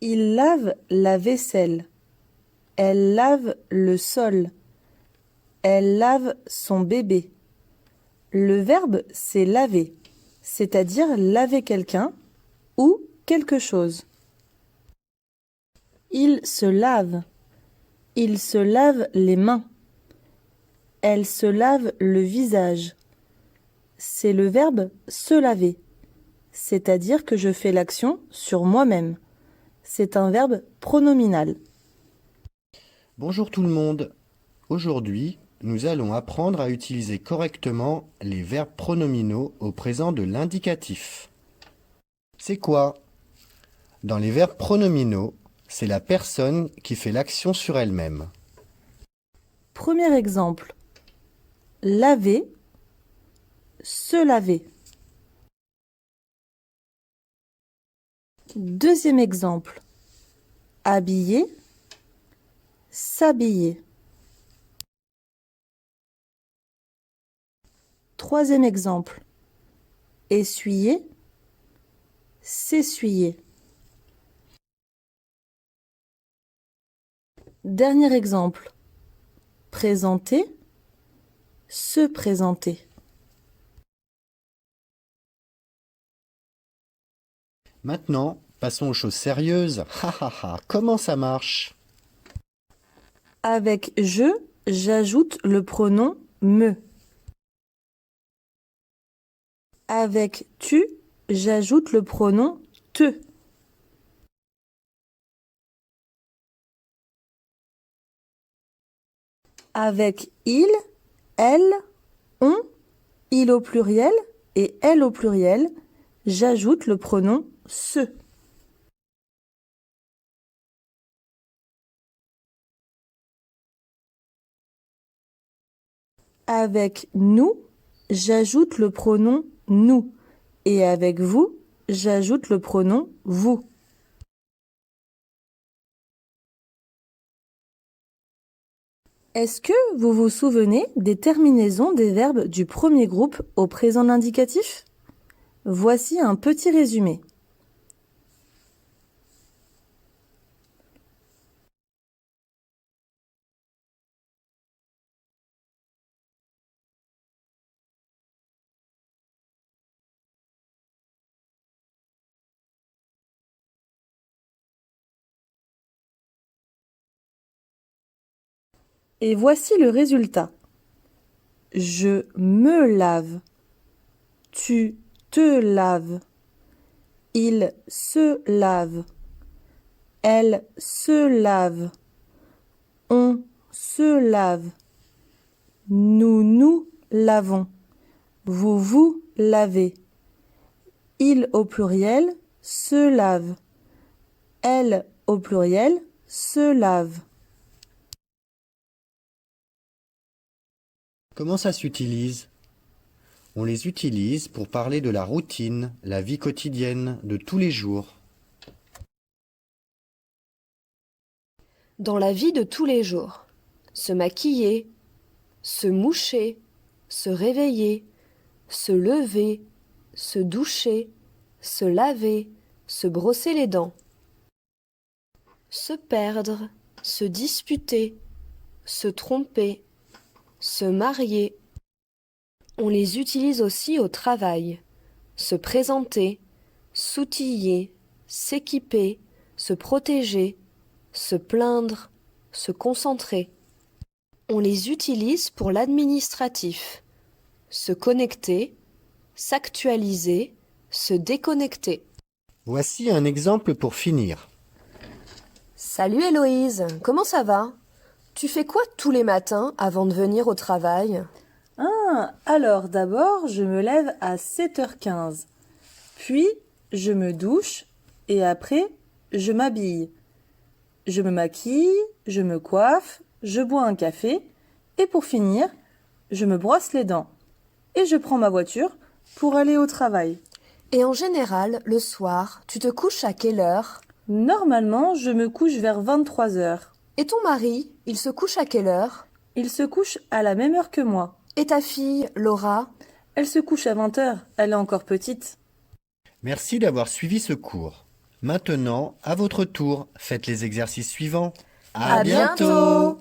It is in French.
Il lave la vaisselle. Elle lave le sol. Elle lave son bébé. Le verbe, c'est laver, c'est-à-dire laver quelqu'un ou quelque chose. Il se lave. Il se lave les mains. Elle se lave le visage. C'est le verbe se laver, c'est-à-dire que je fais l'action sur moi-même. C'est un verbe pronominal. Bonjour tout le monde. Aujourd'hui, nous allons apprendre à utiliser correctement les verbes pronominaux au présent de l'indicatif. C'est quoi? Dans les verbes pronominaux, c'est la personne qui fait l'action sur elle-même. Premier exemple. Laver, se laver. Deuxième exemple. Habiller, s'habiller. Troisième exemple. Essuyer, s'essuyer. Dernier exemple. Présenter, se présenter. Maintenant, passons aux choses sérieuses. Comment ça marche? Avec je, j'ajoute le pronom me. Avec tu, j'ajoute le pronom te. Avec il, elle, on, il au pluriel et elle au pluriel, j'ajoute le pronom se. Avec nous, j'ajoute le pronom nous et avec vous, j'ajoute le pronom vous. Est-ce que vous vous souvenez des terminaisons des verbes du premier groupe au présent de l'indicatif? Voici un petit résumé. Et voici le résultat. Je me lave. Tu te laves. Il se lave. Elle se lave. On se lave. Nous nous lavons. Vous vous lavez. Il au pluriel se lave. Elle au pluriel se lave. Comment ça s'utilise? On les utilise pour parler de la routine, la vie quotidienne, de tous les jours. Dans la vie de tous les jours, se maquiller, se moucher, se réveiller, se lever, se doucher, se laver, se brosser les dents, se perdre, se disputer, se tromper, se marier. On les utilise aussi au travail, se présenter, s'outiller, s'équiper, se protéger, se plaindre, se concentrer. On les utilise pour l'administratif, se connecter, s'actualiser, se déconnecter. Voici un exemple pour finir. Salut Héloïse, comment ça va? Tu fais quoi tous les matins avant de venir au travail? Alors d'abord, je me lève à 7h15. Puis, je me douche et après, je m'habille. Je me maquille, je me coiffe, je bois un café et pour finir, je me brosse les dents. Et je prends ma voiture pour aller au travail. Et en général, le soir, tu te couches à quelle heure? Normalement, je me couche vers 23h. Et ton mari, il se couche à quelle heure? Il se couche à la même heure que moi. Et ta fille, Laura? Elle se couche à 20h, elle est encore petite. Merci d'avoir suivi ce cours. Maintenant, à votre tour, faites les exercices suivants. À bientôt.